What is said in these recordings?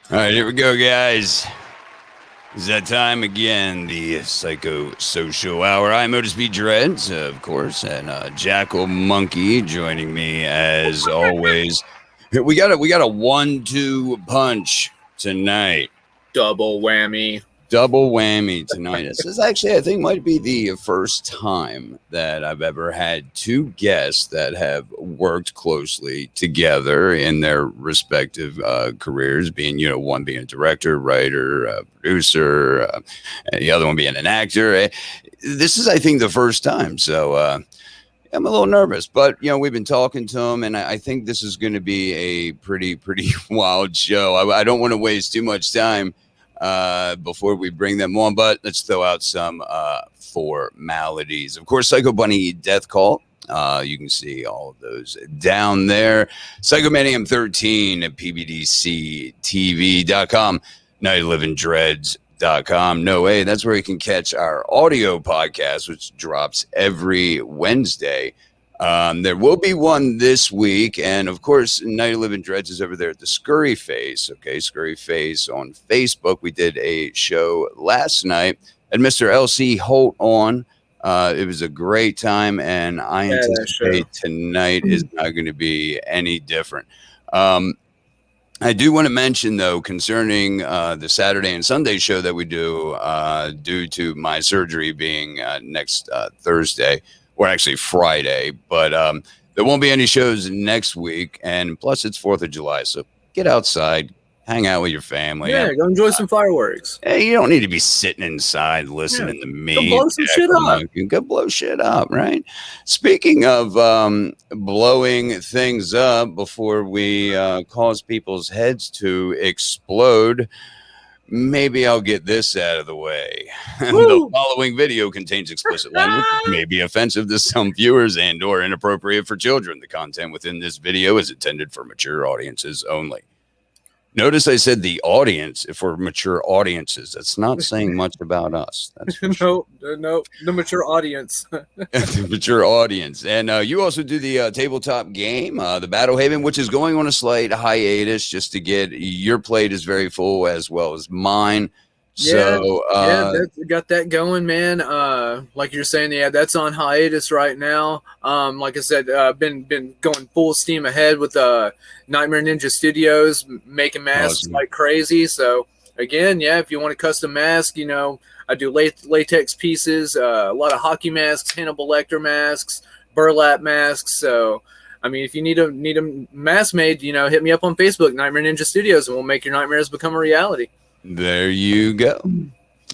All right, here we go, guys. It's that time again, the Psychosocial Hour. I'm Otis B. Dreads, of course, and Jackal Monkey joining me as always. We got a 1-2 punch tonight. Double whammy. Double whammy tonight. This is actually, I think, might be the first time that I've ever had two guests that have worked closely together in their respective careers, being, one being a director, writer, producer, and the other one being an actor. This is, I think, the first time. So I'm a little nervous, but, we've been talking to them, and I think this is going to be a pretty wild show. I don't want to waste too much time before we bring them on, but let's throw out some formalities. Of course, Psycho Bunny Death Cult. You can see all of those down there. Psychomanium 13 at pbdctv.com, nightlivingdreads.com. No way. That's where you can catch our audio podcast, which drops every Wednesday. There will be one this week, and of course, Night of Living Dreads is over there at the Scurry Face. Okay, Scurry Face on Facebook. We did a show last night, and Mr. LC Holt on. It was a great time, and I anticipate tonight is not going to be any different. I do want to mention, though, concerning the Saturday and Sunday show that we do, due to my surgery being next Thursday. Or actually Friday, but there won't be any shows next week. And plus, it's 4th of July, so get outside, hang out with your family. Yeah, go enjoy some fireworks. Hey, you don't need to be sitting inside listening to me. Go blow some shit up. You can go blow shit up, right? Speaking of blowing things up before we cause people's heads to explode, maybe I'll get this out of the way. The following video contains explicit language, which may be offensive to some viewers and or inappropriate for children. The content within this video is intended for mature audiences only. Notice I said the audience for mature audiences. That's not saying much about us. That's no, the mature audience. The mature audience. And you also do the tabletop game, the Battle Haven, which is going on a slight hiatus just to get your plate is very full as well as mine. So got that going, man. Like you're saying, that's on hiatus right now. Like I said, been going full steam ahead with Nightmare Ninja Studios, making masks like crazy. So again, if you want a custom mask, I do latex pieces, a lot of hockey masks, Hannibal Lecter masks, burlap masks. So I mean, if you need a mask made, hit me up on Facebook, Nightmare Ninja Studios, and we'll make your nightmares become a reality. There you go.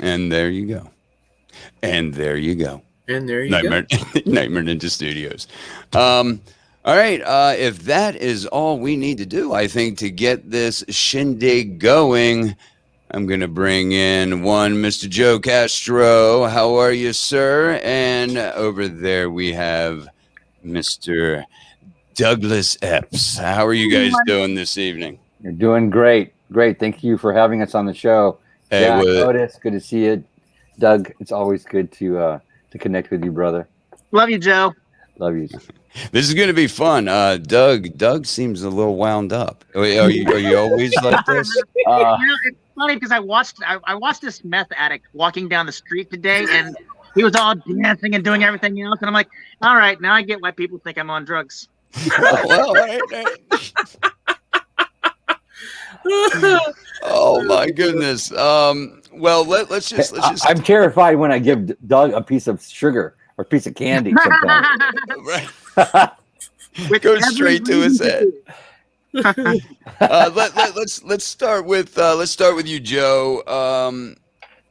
And there you go. And there you go. And there you go. Nightmare Ninja Studios. All right. If that is all we need to do, I think, to get this shindig going, I'm going to bring in one Mr. Joe Castro. How are you, sir? And over there we have Mr. Douglas Epps. How are you guys doing this evening? You're doing great. Great. Thank you for having us on the show. Hey, Jack, well, Otis, good to see you. Doug, it's always good to connect with you, brother. Love you, Joe. Love you. this is going to be fun. Doug seems a little wound up. Are you always like this? It's funny because I watched this meth addict walking down the street today, and he was all dancing and doing everything else, and I'm like, all right, now I get why people think I'm on drugs. Well, oh my goodness. Well, let's just. I'm terrified when I give Doug a piece of sugar or a piece of candy sometimes. Right. Go straight to his head. Let's start with you, Joe.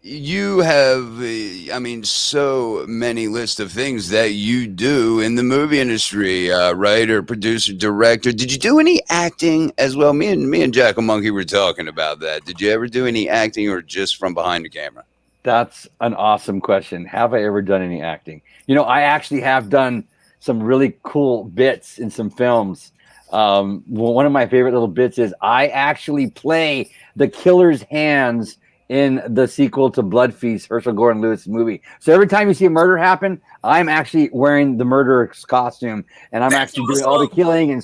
You have, I mean, so many lists of things that you do in the movie industry. Writer, producer, director. Did you do any acting as well? Me and Jack a Monkey were talking about that. Did you ever do any acting, or just from behind the camera? That's an awesome question. Have I ever done any acting? I actually have done some really cool bits in some films. One of my favorite little bits is I actually play the killer's hands in the sequel to Blood Feast, Herschel Gordon Lewis movie. So every time you see a murder happen, I'm actually wearing the murderer's costume, and I'm actually doing all the killing and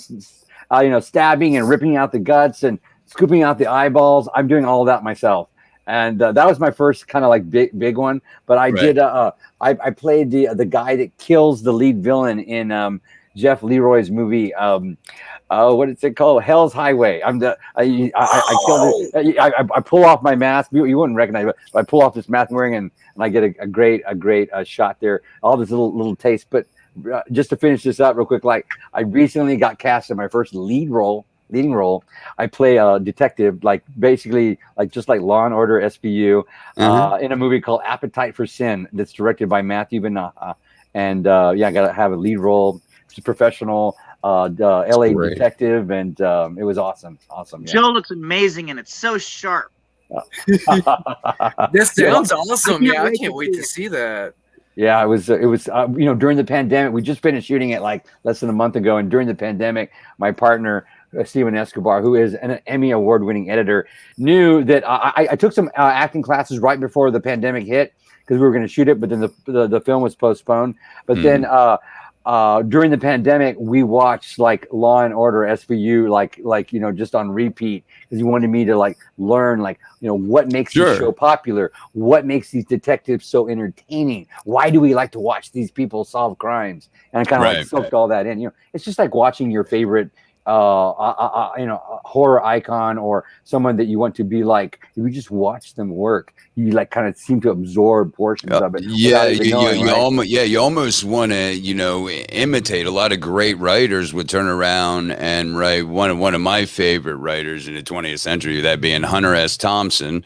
stabbing and ripping out the guts and scooping out the eyeballs. I'm doing all of that myself. And that was my first kind of like big one. But I did. I played the guy that kills the lead villain in Jeff Leroy's movie. What is it called? Hell's Highway. I killed it. I pull off my mask. You wouldn't recognize it, but I pull off this mask I'm wearing, and I get a great shot there. All this little taste. But just to finish this up real quick, like I recently got cast in my first leading role. I play a detective, basically just like Law and Order SVU, in a movie called Appetite for Sin that's directed by Matthew Benaha. And I got to have a lead role. It's a professional LA detective, and it was awesome. Yeah. Joe looks amazing, and it's so sharp. This sounds awesome. Yeah, I can't wait to see that. Yeah, it was during the pandemic. We just finished shooting it like less than a month ago, and during the pandemic, my partner Steven Escobar, who is an Emmy award-winning editor, knew that I took some acting classes right before the pandemic hit because we were going to shoot it, but then the film was postponed. But then during the pandemic, we watched like Law and Order SVU just on repeat because he wanted me to learn what makes the show popular, what makes these detectives so entertaining, why do we like to watch these people solve crimes, and I kind of soaked all that in. It's just like watching your favorite horror icon or someone that you want to be like. If you just watch them work, you kind of seem to absorb portions of it. You almost want to imitate. A lot of great writers would turn around and write. One of my favorite writers in the 20th century, that being Hunter S. Thompson.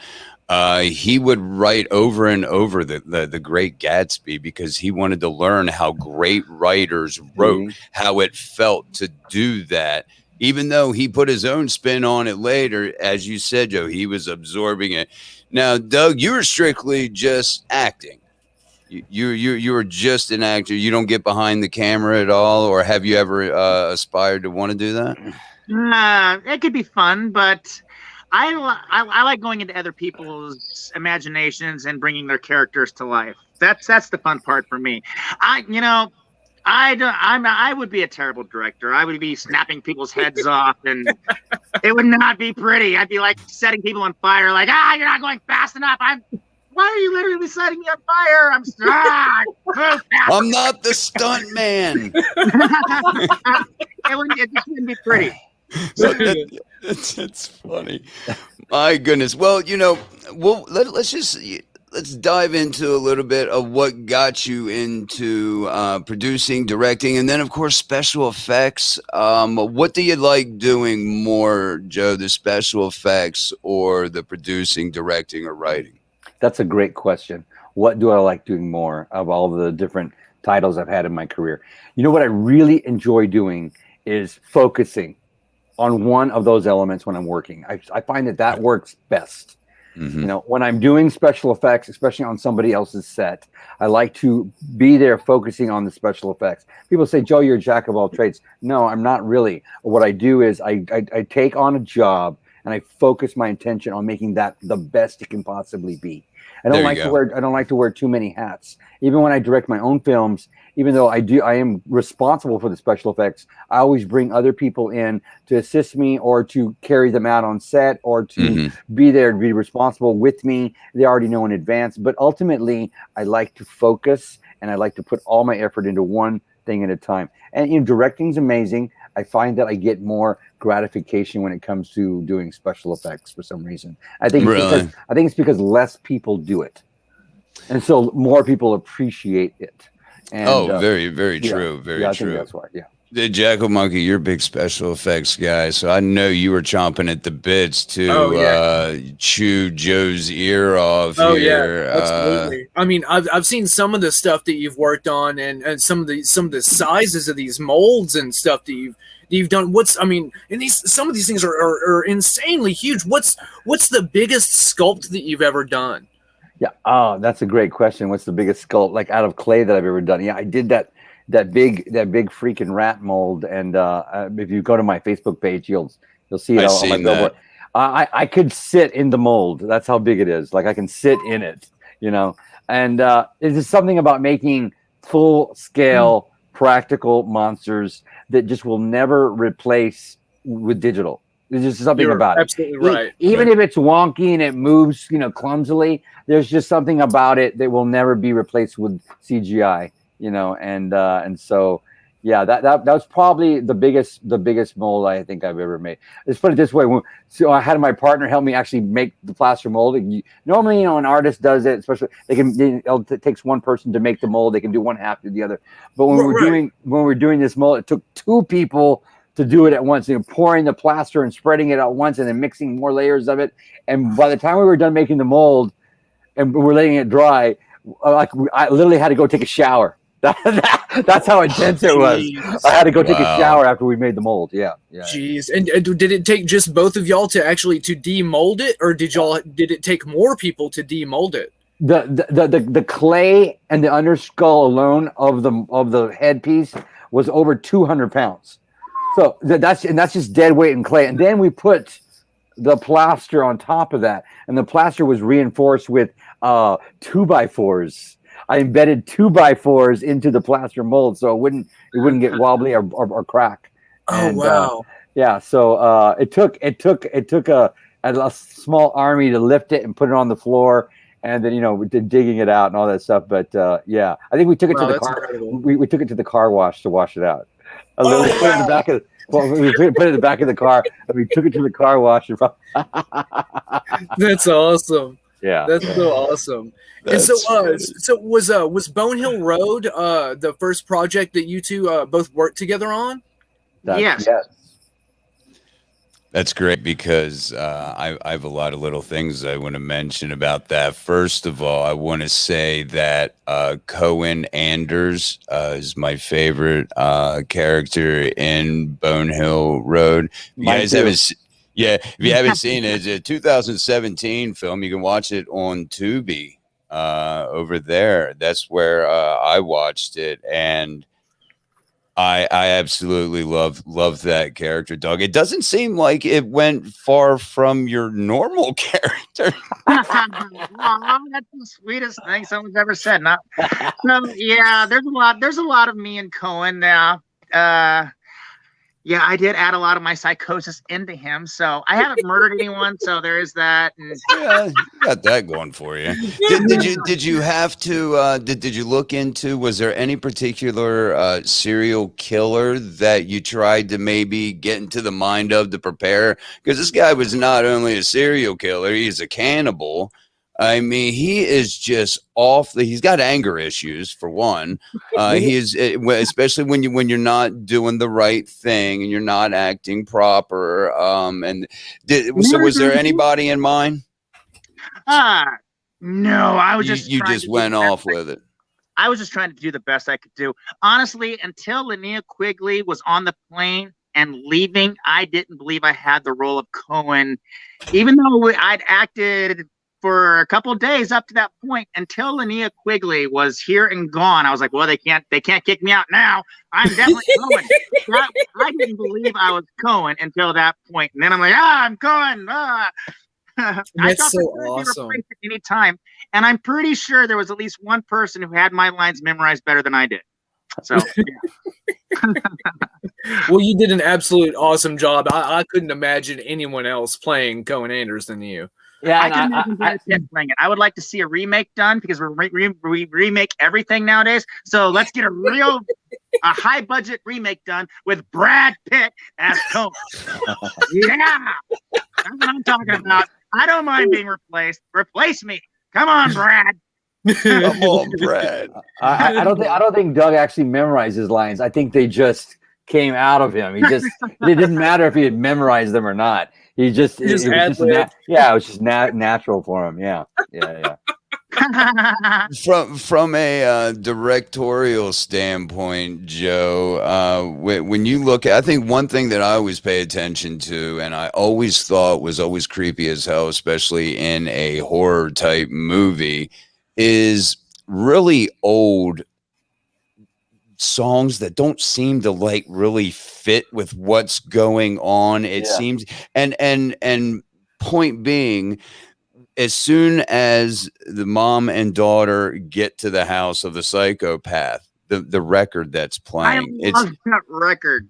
He would write over and over the Great Gatsby because he wanted to learn how great writers wrote, how it felt to do that. Even though he put his own spin on it later, as you said, Joe, he was absorbing it. Now, Doug, you were strictly just acting. You were just an actor. You don't get behind the camera at all, or have you ever aspired to want to do that? It could be fun, but I like going into other people's imaginations and bringing their characters to life. That's the fun part for me. I would be a terrible director. I would be snapping people's heads off, and it would not be pretty. I'd be like setting people on fire, like, you're not going fast enough. Why are you literally setting me on fire? I'm not the stunt man. It just wouldn't be pretty. That's funny. My goodness. Well, let's dive into a little bit of what got you into producing, directing, and then of course special effects. What do you like doing more, Joe? The special effects or the producing, directing, or writing? That's a great question. What do I like doing more of all the different titles I've had in my career? What I really enjoy doing is focusing on one of those elements when I'm working. I find that works best. Mm-hmm. When I'm doing special effects, especially on somebody else's set, I like to be there focusing on the special effects. People say, Joe, you're a jack of all trades. No, I'm not really. What I do is I take on a job and I focus my attention on making that the best it can possibly be. I There don't you like go. to wear. I don't like to wear too many hats. Even when I direct my own films, even though I am responsible for the special effects, I always bring other people in to assist me or to carry them out on set or to be there to be responsible with me. They already know in advance. But ultimately, I like to focus and I like to put all my effort into one thing at a time. And directing's amazing. I find that I get more gratification when it comes to doing special effects for some reason. I think it's because less people do it, and so more people appreciate it. And, very, very true. Yeah, Very I true. think that's why. Yeah. The Jackal Monkey, you're a big special effects guy, so I know you were chomping at the bits to chew Joe's ear off here. Yeah, absolutely. I mean, I've seen some of the stuff that you've worked on, and some of the sizes of these molds and stuff that you've done. And some of these things are insanely huge. What's the biggest sculpt that you've ever done? Yeah. Oh, that's a great question. What's the biggest sculpt like out of clay that I've ever done? Yeah, I did that big freaking rat mold, and if you go to my Facebook page, you'll see it on my billboard. I could sit in the mold. That's how big it is. Like I can sit in it, and it's just something about making full scale practical monsters that just will never replace with digital. There's just something about it. Absolutely right. Even if it's wonky and it moves, clumsily, there's just something about it that will never be replaced with CGI. And so, yeah, that was probably the biggest mold I think I've ever made. Let's put it this way: so I had my partner help me actually make the plaster mold. Normally, an artist does it, especially it takes one person to make the mold. They can do one half, do the other. But when we're doing this mold, it took two people to do it at once. Pouring the plaster and spreading it at once, and then mixing more layers of it. And by the time we were done making the mold, and we're letting it dry, I literally had to go take a shower. That's how intense it was. I had to go take a shower after we made the mold. Yeah. Jeez. And did it take just both of y'all to actually to demold it, or did it take more people to demold it? The clay and the underskull alone of the headpiece was over 200 pounds. So that's just dead weight in clay. And then we put the plaster on top of that, and the plaster was reinforced with 2x4s. I embedded 2x4s into the plaster mold so it wouldn't get wobbly or crack. Oh, wow. Yeah. So it took a small army to lift it and put it on the floor, and then we did digging it out and all that stuff. But yeah, I think we took it to the car. We took it to the car wash to wash it out. We put it in the back of the car, and we took it to the car wash. That's awesome. Yeah, that's so awesome. And so was Bone Hill Road the first project that you two both worked together on? Yes. That's great because I have a lot of little things I want to mention about that. First of all, I want to say that Cohen Anders is my favorite character in Bone Hill Road. If you haven't seen it, it's a 2017 film. You can watch it on Tubi over there. That's where I watched it, and I absolutely love that character, Doug. It doesn't seem like it went far from your normal character. That's the sweetest thing someone's ever said. Yeah, there's a lot of me and Cohen now. Yeah, I did add a lot of my psychosis into him, so I haven't murdered anyone, so there is that. And yeah, you got that going for you. Did you have to? Did you look into? Was there any particular serial killer that you tried to maybe get into the mind of to prepare? Because this guy was not only a serial killer; he's a cannibal. I mean, he is just off. He's got anger issues for one. He is, especially when you're not doing the right thing and you're not acting proper. So was there anybody in mind? No, I was just you just went off with it. I was just trying to do the best I could do. Honestly, until Linnea Quigley was on the plane and leaving, I didn't believe I had the role of Cohen, even though I'd acted for a couple of days up to that point until Linnea Quigley was here and gone. I was like, well, they can't kick me out now. I'm definitely going. I didn't believe I was going until that point. And then I'm like, I'm going. That's so awesome. At any time. And I'm pretty sure there was at least one person who had my lines memorized better than I did. So, yeah. Well, you did an absolute awesome job. I couldn't imagine anyone else playing Cohen Anders than you. Yeah, I can imagine Brad Pitt playing it. I would like to see a remake done because we remake everything nowadays. So let's get a high budget remake done with Brad Pitt as Cohen. Yeah, that's what I'm talking about. I don't mind being replaced. Replace me. Come on, Brad. Come on, Brad. I don't think Doug actually memorized his lines. I think they just came out of him. It didn't matter if he had memorized them or not. It was just natural for him. Yeah. From a directorial standpoint, Joe, when you look at, I think one thing that I always pay attention to, and I always thought was always creepy as hell, especially in a horror type movie, is really old songs that don't seem to like really fit with what's going on. It seems, and point being, as soon as the mom and daughter get to the house of the psychopath, the record that's playing, I love that record.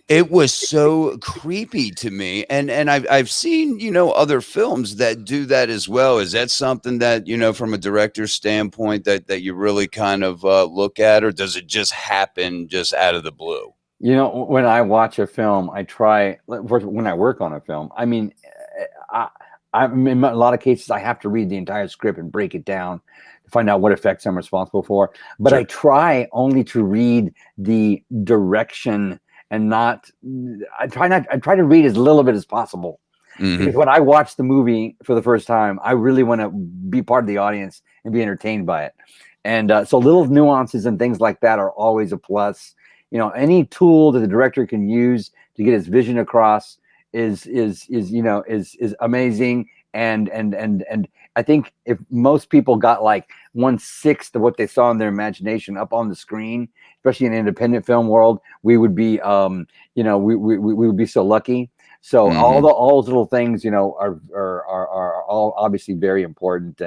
It was so creepy to me, and I've seen other films that do that as well. Is that something that from a director's standpoint that you really kind of look at, or does it just happen just out of the blue? When I watch a film, I try. When I work on a film, I mean, I'm in a lot of cases I have to read the entire script and break it down to find out what effects I'm responsible for. But sure. I try only to read the direction. And I try to read as little of it as possible. Mm-hmm. Because when I watch the movie for the first time, I really want to be part of the audience and be entertained by it. And so little nuances and things like that are always a plus. Any tool that the director can use to get his vision across is amazing. And I think if most people got like 1/6 of what they saw in their imagination up on the screen, especially in the independent film world, we would be, we would be so lucky. So all those little things, are all obviously very important.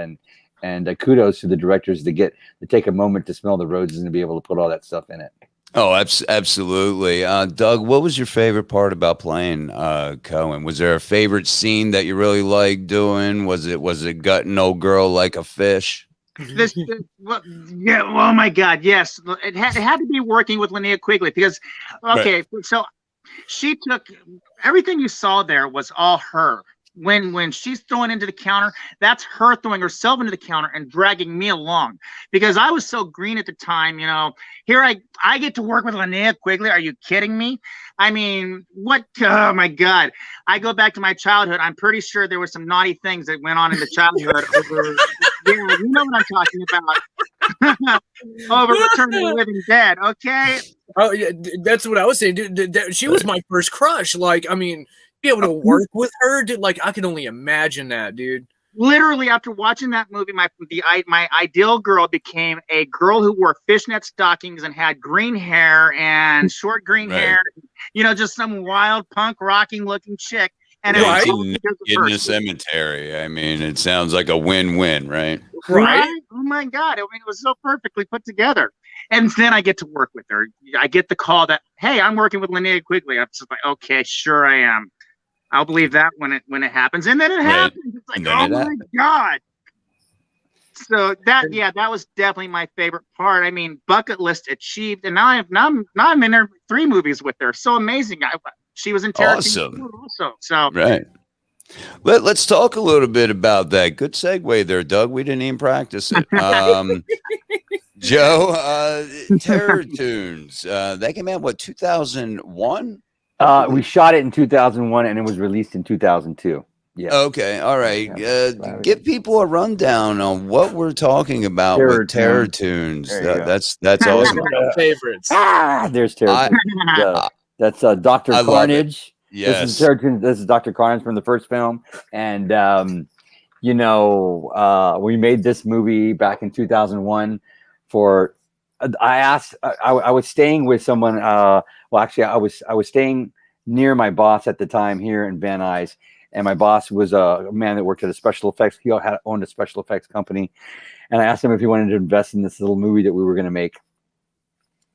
And kudos to the directors to take a moment to smell the roses and be able to put all that stuff in it. Oh, absolutely. Doug, what was your favorite part about playing Cohen? Was there a favorite scene that you really liked doing? Was it gutting old girl like a fish? Oh my God, yes. It had to be working with Linnea Quigley because, so she took everything you saw there was all her. When she's throwing into the counter, that's her throwing herself into the counter and dragging me along because I was so green at the time. Here I get to work with Linnea Quigley. Are you kidding me? I mean, what? Oh my God! I go back to my childhood. I'm pretty sure there were some naughty things that went on in the childhood. Yeah, you know what I'm talking about. Over Return of the Living Dead. Okay. Oh yeah, that's what I was saying, dude. She was my first crush. Like, I mean. Be able to work with her, dude. Like, I can only imagine that, dude. Literally, after watching that movie, my ideal girl became a girl who wore fishnet stockings and had green hair and short green hair. Just some wild punk rocking looking chick. And in the cemetery. I mean, it sounds like a win-win, right? Right? Oh my God! I mean, it was so perfectly put together. And then I get to work with her. I get the call that, hey, I'm working with Linnea Quigley. I'm just like, okay, sure I am. I'll believe that when it happens, and then it happens. It's like, oh my God! So that was definitely my favorite part. I mean, bucket list achieved, and now I'm in 3 movies with her. So amazing! She was in Terror awesome. Also. So right. Let's talk a little bit about that. Good segue there, Doug. We didn't even practice it. Joe, Terror Tunes. That came out 2001. We shot it in 2001 and it was released in 2002. Yeah. Okay. All right. Give people a rundown on what we're talking about with Terror Tunes. That's awesome. Favorites. There's Terror Tunes. That's Dr. Carnage. Yes. This is Terror Tunes. This is Dr. Carnage from the first film, and we made this movie back in 2001 for. I was staying with someone. Actually, I was staying near my boss at the time here in Van Nuys, and my boss was a man that worked at a special effects. He owned a special effects company, and I asked him if he wanted to invest in this little movie that we were going to make.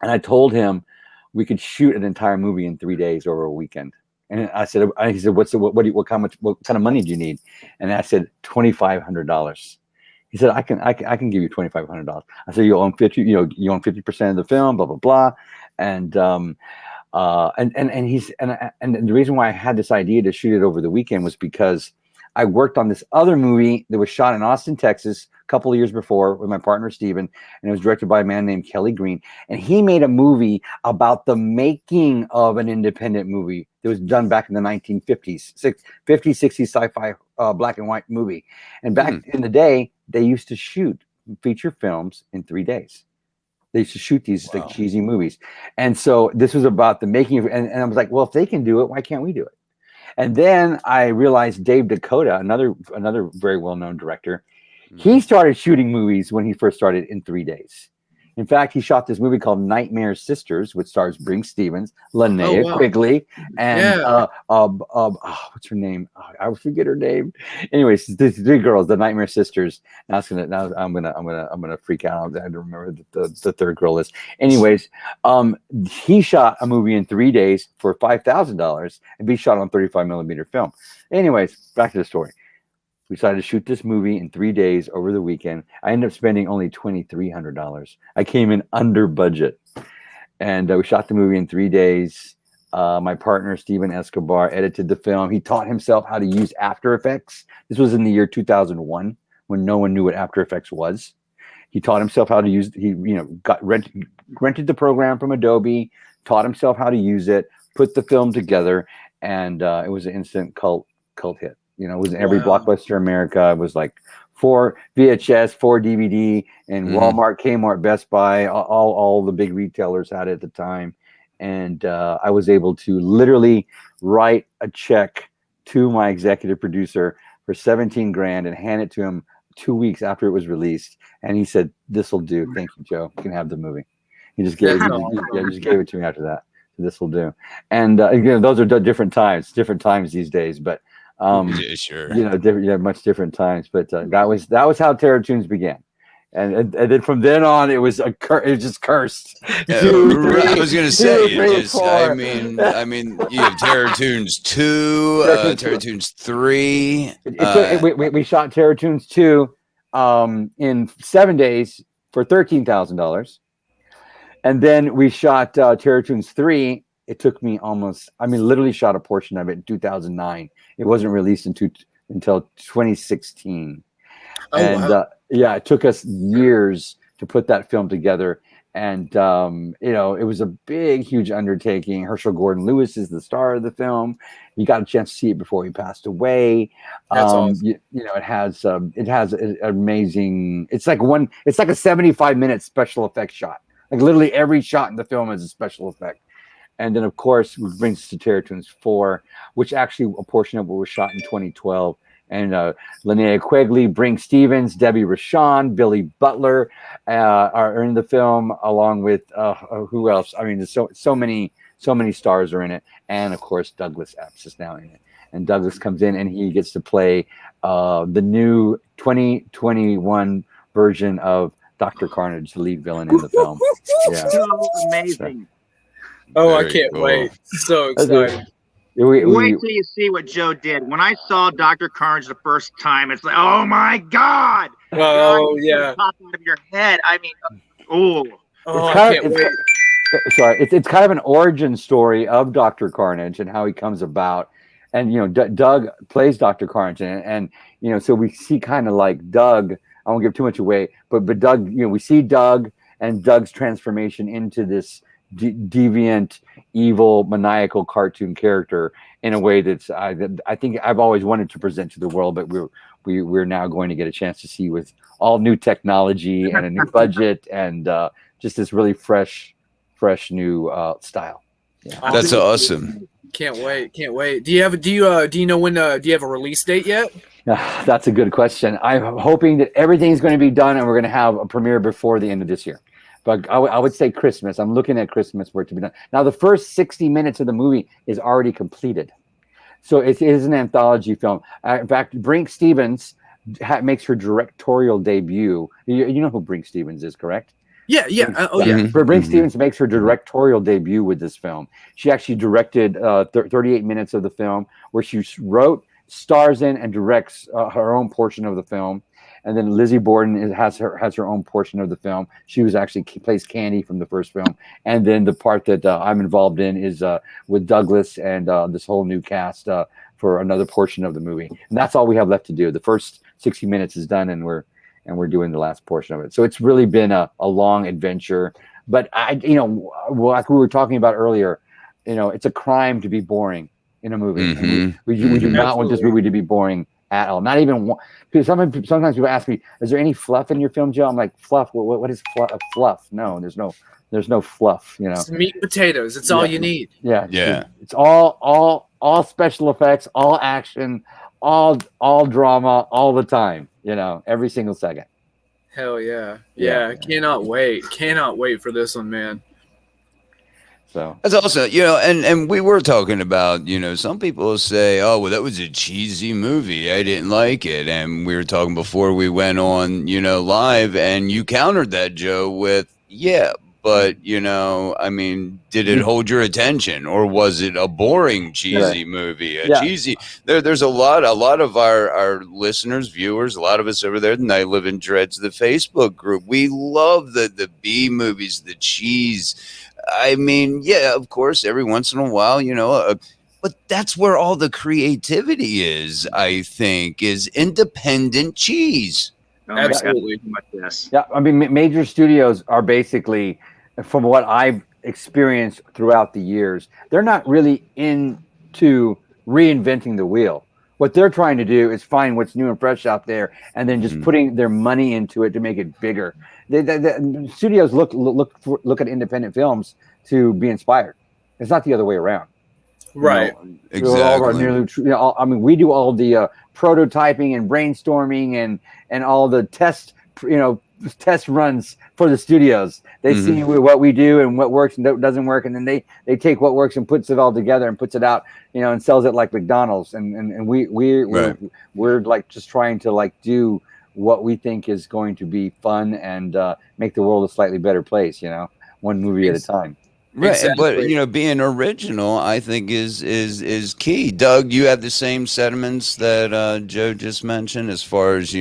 And I told him we could shoot an entire movie in 3 days over a weekend. And he said, what kind of money do you need? And I said, $2,500. He said, I can give you $2,500. I said, you own 50% of the film, blah, blah, blah. And the reason why I had this idea to shoot it over the weekend was because I worked on this other movie that was shot in Austin, Texas, a couple of years before with my partner, Steven, and it was directed by a man named Kelly Green. And he made a movie about the making of an independent movie that was done back in the 1950s, 50s, 60s sci-fi black and white movie. And back in the day, they used to shoot feature films in 3 days. They used to shoot these like cheesy movies. And so this was about the making of, and I was like, well, if they can do it, why can't we do it? And then I realized Dave Dakota, another very well-known director, he started shooting movies when he first started in 3 days. In fact, he shot this movie called Nightmare Sisters, which stars Brinke Stevens, Linnea Quigley, and what's her name? I forget her name. Anyways, these three girls, the Nightmare Sisters. Now I'm gonna freak out. I don't remember the third girl is. Anyways, he shot a movie in 3 days for $5,000 and be shot on 35mm film. Anyways, back to the story. We decided to shoot this movie in 3 days over the weekend. I ended up spending only $2,300. I came in under budget. And we shot the movie in 3 days. My partner, Steven Escobar, edited the film. He taught himself how to use After Effects. This was in the year 2001 when no one knew what After Effects was. He taught himself how to use it. He rented the program from Adobe, taught himself how to use it, put the film together, and it was an instant cult hit. It was in every Blockbuster America. It was like 4 VHS, 4 DVD, and Walmart, Kmart, Best Buy, all the big retailers had it at the time. And I was able to literally write a check to my executive producer for $17,000 and hand it to him 2 weeks after it was released. And he said, "This will do. Thank you, Joe. You can have the movie." He just gave it to me after that. "This will do." And those are different times these days, but sure. Much different times, but that was how Terror Tunes began, and then from then on it was it was just cursed. I was gonna say, I mean, you have Terror Tunes 2, Terror Tunes 3. We shot Terror Tunes 2 in 7 days for $13,000, and then we shot Terror Tunes 3. It took me literally shot a portion of it in 2009. It wasn't released until 2016. It took us years to put that film together. And, it was a big, huge undertaking. Herschel Gordon Lewis is the star of the film. You got a chance to see it before he passed away. That's awesome. It has an amazing, it's like a 75-minute special effects shot. Like literally every shot in the film is a special effect. And then, of course, it brings us to Terror Tunes 4, which actually a portion of it was shot in 2012. And Linnea Quigley, Brinke Stevens, Debbie Rochon, Billy Butler are in the film, along with who else? I mean, there's so many stars are in it. And, of course, Douglas Epps is now in it. And Douglas comes in and he gets to play the new 2021 version of Dr. Carnage, the lead villain in the film. Yeah. So amazing. I can't wait. So excited. Wait till you see what Joe did. When I saw Dr. Carnage the first time, it's like, oh my God. Oh, yeah. Top out of your head. I mean, I can't wait. It's kind of an origin story of Dr. Carnage and how he comes about. And, Doug plays Dr. Carnage. And so we see kind of like Doug. I won't give too much away. But Doug, we see Doug and Doug's transformation into this deviant, evil, maniacal cartoon character in a way that's I think I've always wanted to present to the world, but we're now going to get a chance to see with all new technology and a new budget and just this really fresh new style. Yeah. That's awesome. Can't wait. Do you know when? Do you have a release date yet? That's a good question. I'm hoping that everything's going to be done and we're going to have a premiere before the end of this year. But I would say Christmas. I'm looking at Christmas for it to be done. Now, the first 60 minutes of the movie is already completed. So it is an anthology film. In fact, Brink Stevens makes her directorial debut. You know who Brink Stevens is, correct? Yeah. Brink Stevens makes her directorial debut with this film. She actually directed 38 minutes of the film, where she wrote, stars in, and directs her own portion of the film. And then Lizzie Borden has her own portion of the film. She plays Candy from the first film. And then the part that I'm involved in is with Douglas and this whole new cast for another portion of the movie. And that's all we have left to do. The first 60 minutes is done, and we're doing the last portion of it. So it's really been a long adventure. But like we were talking about earlier, it's a crime to be boring in a movie. Mm-hmm. We do not want this movie to be boring at all. Not even one. Because sometimes people ask me, "Is there any fluff in your film, Joe?" I'm like, "Fluff? What is fluff? No, there's no fluff. It's meat and potatoes. It's all you need. Yeah. It's all special effects, all action, all drama, all the time. Every single second. Hell yeah. Cannot wait for this one, man. So that's also, and we were talking about, some people say, oh, well, that was a cheesy movie. I didn't like it. And we were talking before we went on, live, and you countered that, Joe, with, but, did it hold your attention, or was it a boring, cheesy movie? Cheesy. There's a lot of our listeners, viewers, a lot of us over there, the Night Living Dreads, the Facebook group. We love the B movies, the cheese. Of course, every once in a while, but that's where all the creativity is, I think, is independent cheese. Oh, absolutely. Yes. Yeah, major studios are basically, from what I've experienced throughout the years, they're not really into reinventing the wheel. What they're trying to do is find what's new and fresh out there, and then just putting their money into it to make it bigger. The studios look at independent films to be inspired. It's not the other way around. Right. Exactly. We do all the prototyping and brainstorming and all the test runs for the studios. They see what we do and what works and what doesn't work, and then they take what works and puts it all together and puts it out, and sells it like McDonald's. And we're like just trying to like do what we think is going to be fun and make the world a slightly better place. One movie at a time. Right, Exactly. but being original, I think is key. Doug, you have the same sentiments that Joe just mentioned, as far as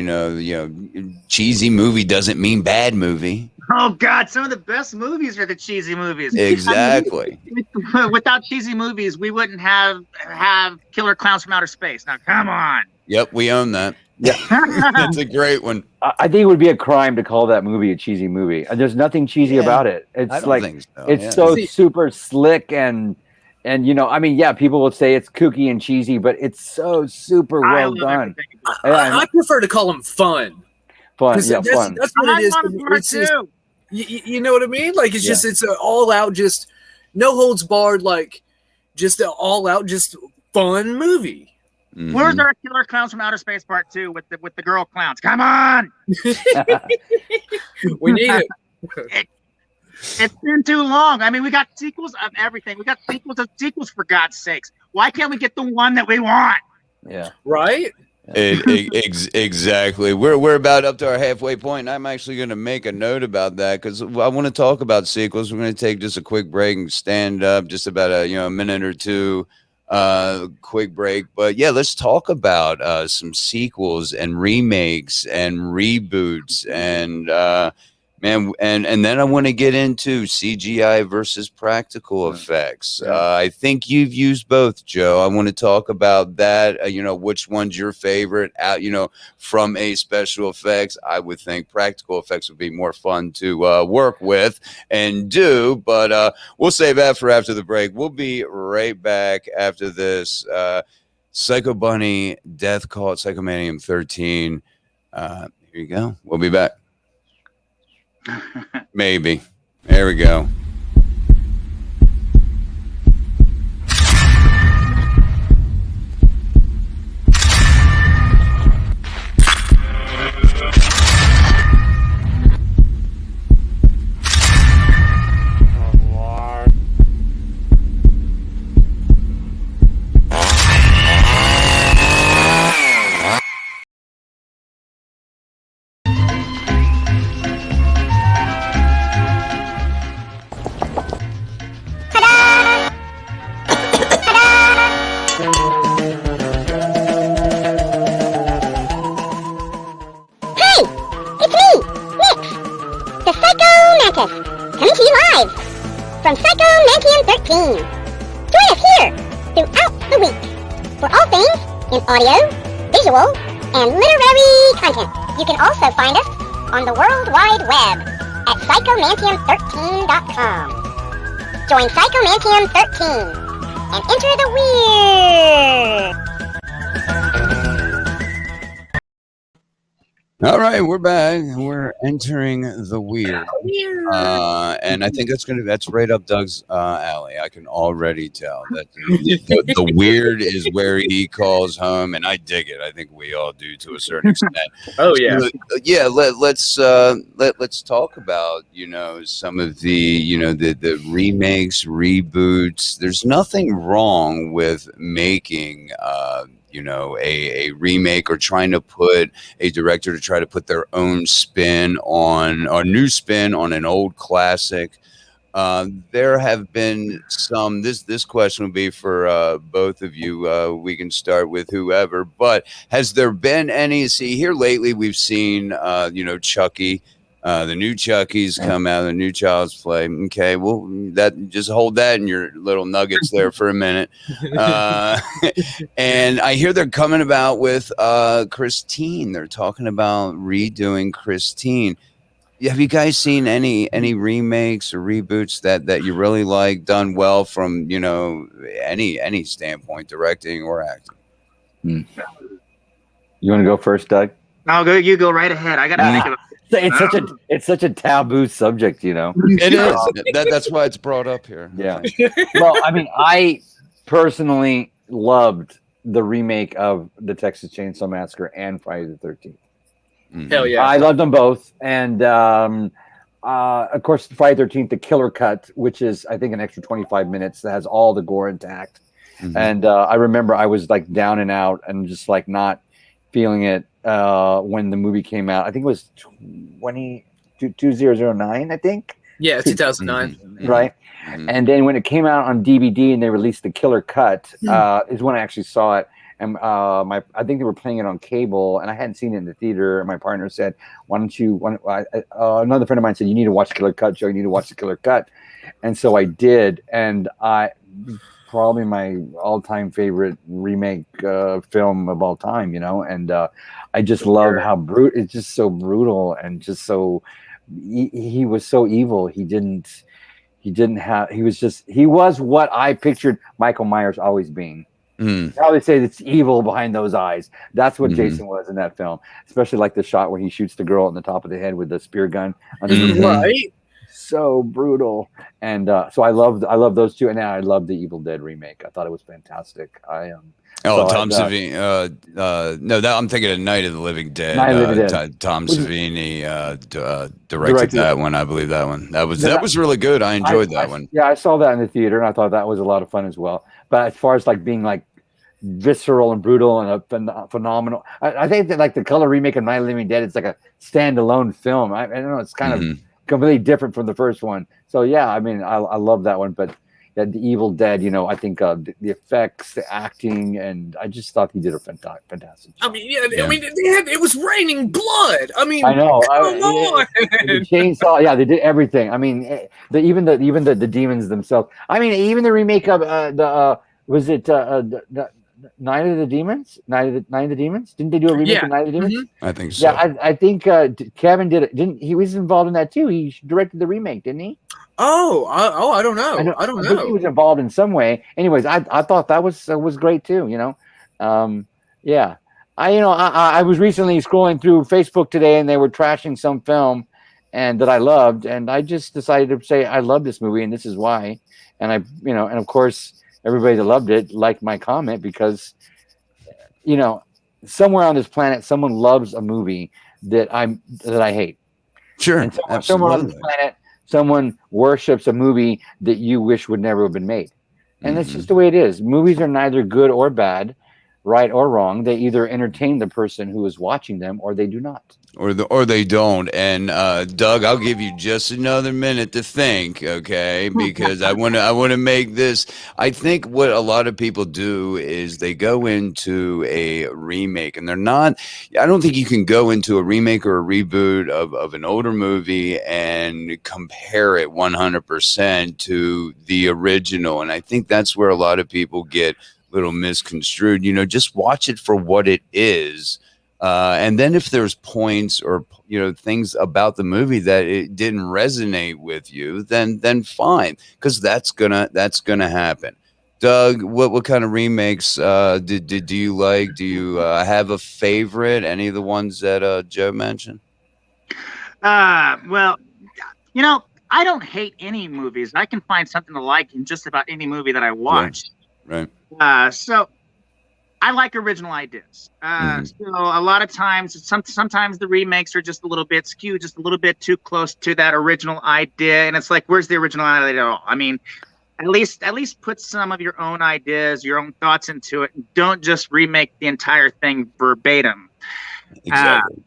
cheesy movie doesn't mean bad movie. Oh God, some of the best movies are the cheesy movies. Exactly. Without cheesy movies, we wouldn't have Killer Clowns from Outer Space. Now, come on. Yep, we own that. Yeah, that's a great one. I think it would be a crime to call that movie a cheesy movie. There's nothing cheesy about it. It's I don't like think so. it's so super slick and people will say it's kooky and cheesy, but it's so super well done. I prefer to call them fun. Fun. That's what it is. It's just, you know what I mean? Like it's an all out, just no holds barred, like just an all out, just fun movie. Mm-hmm. Where's our Killer Clowns from Outer Space Part 2 with the girl clowns? Come on! We need it. It's been too long. We got sequels of everything. We got sequels of sequels, for God's sakes. Why can't we get the one that we want? Yeah. Right? Exactly. We're about up to our halfway point, and I'm actually going to make a note about that, because I want to talk about sequels. We're going to take just a quick break and stand up, just about a minute or two. Quick break, but let's talk about some sequels and remakes and reboots and and then I want to get into CGI versus practical effects. I think you've used both, Joe. I want to talk about that. Which one's your favorite? From a special effects, I would think practical effects would be more fun to work with and do, but we'll save that for after the break. We'll be right back after this. Psycho Bunny, Death Cult, Psychomanium 13. Here you go. We'll be back. Maybe. There we go. from Psycho 13. Join us here throughout the week for all things in audio, visual, and literary content. You can also find us on the World Wide Web at psychomantium13.com. Join Psychomantium 13 and enter the weird. All right, we're back. We're entering the weird. And I think that's right up Doug's alley. I can already tell that the weird is where he calls home, and I dig it. I think we all do to a certain extent. Oh yeah. So, yeah, let's talk about, some of the remakes, reboots. There's nothing wrong with making a remake, or trying to put a director to try to put their own spin on, or new spin on, an old classic. There have been some. This question would be for both of you. We can start with whoever. But has there been any? See, here lately we've seen, Chucky. The new Chucky's come out. The new Child's Play. Okay, well, just hold that in your little nuggets there for a minute. And I hear they're coming about with Christine. They're talking about redoing Christine. Have you guys seen any remakes or reboots that you really like, done well from any standpoint, directing or acting? You want to go first, Doug? I'll go. You go right ahead. I got to think of it. It's such a taboo subject, It is. That's why it's brought up here. Yeah. Well, I mean, I personally loved the remake of the Texas Chainsaw Massacre and Friday the 13th. Hell yeah. I loved them both. And of course, Friday the 13th, the killer cut, which is, I think, an extra 25 minutes that has all the gore intact. Mm-hmm. And I remember I was like down and out and just like not feeling it when the movie came out. I think it was 2009, I think. Yeah, 2009. Mm-hmm. Right. Mm-hmm. And then when it came out on DVD and they released the killer cut, is when I actually saw it. And I think they were playing it on cable, and I hadn't seen it in the theater. And my partner said, "Why don't you?" Another friend of mine said, "You need to watch the Killer Cut, Joe. You need to watch the Killer Cut." And so I did, and probably my all-time favorite remake film of all time. And I just love how brutal. It's just so brutal, and just so he was so evil. He was what I pictured Michael Myers always being. How they say it's evil behind those eyes. That's what Jason was in that film, especially like the shot where he shoots the girl on the top of the head with the spear gun. Right. So brutal. And so I love those two, and I love the Evil Dead remake. I thought it was fantastic. Tom Savini. No, I'm thinking of Night of the Living Dead. Tom Savini directed that one. I believe that one. That was really good. I enjoyed that one. Yeah, I saw that in the theater, and I thought that was a lot of fun as well. But as far as like being like visceral and brutal and phenomenal, I think that like the color remake of Night of the Living Dead, it's like a standalone film. I don't know. It's kind of completely different from the first one. So yeah, I mean, I love that one, but. Yeah, the Evil Dead, I think the effects, the acting, and I just thought he did a fantastic job. I mean, it was raining blood. I mean, I know. Come on. The chainsaw, yeah, they did everything. I mean, even the demons themselves. I mean, even the remake of was it Night of the Demons? Night of the Demons? Didn't they do a remake of Night of the Demons? Mm-hmm. I think so. Yeah, I think Kevin did it. He was involved in that too. He directed the remake, didn't he? Oh, I don't know. I don't know. He was involved in some way. Anyways, I thought that was great too. Yeah. I was recently scrolling through Facebook today, and they were trashing some film, and that I loved, and I just decided to say I love this movie, and this is why. And and of course, everybody that loved it liked my comment because, somewhere on this planet, someone loves a movie that I hate. Sure. And somewhere on this planet, someone worships a movie that you wish would never have been made. And that's just the way it is. Movies are neither good or bad. right or wrong. They either entertain the person who is watching them, or they do not. Or they don't. And Doug, I'll give you just another minute to think, okay? Because I want to make this. I think what a lot of people do is they go into a remake, and they're not. I don't think you can go into a remake or a reboot of an older movie and compare it 100% to the original. And I think that's where a lot of people get a little misconstrued. Just watch it for what it is. And then if there's points or things about the movie that it didn't resonate with you, then fine, because that's gonna happen. Doug, what kind of remakes do you like? Do you have a favorite? Any of the ones that Joe mentioned? Well, I don't hate any movies. I can find something to like in just about any movie that I watch. Yeah, right. So I like original ideas. So a lot of times, sometimes the remakes are just a little bit skewed, just a little bit too close to that original idea, and it's like, where's the original idea at all? I mean, at least put some of your own ideas, your own thoughts into it, and don't just remake the entire thing verbatim. Exactly.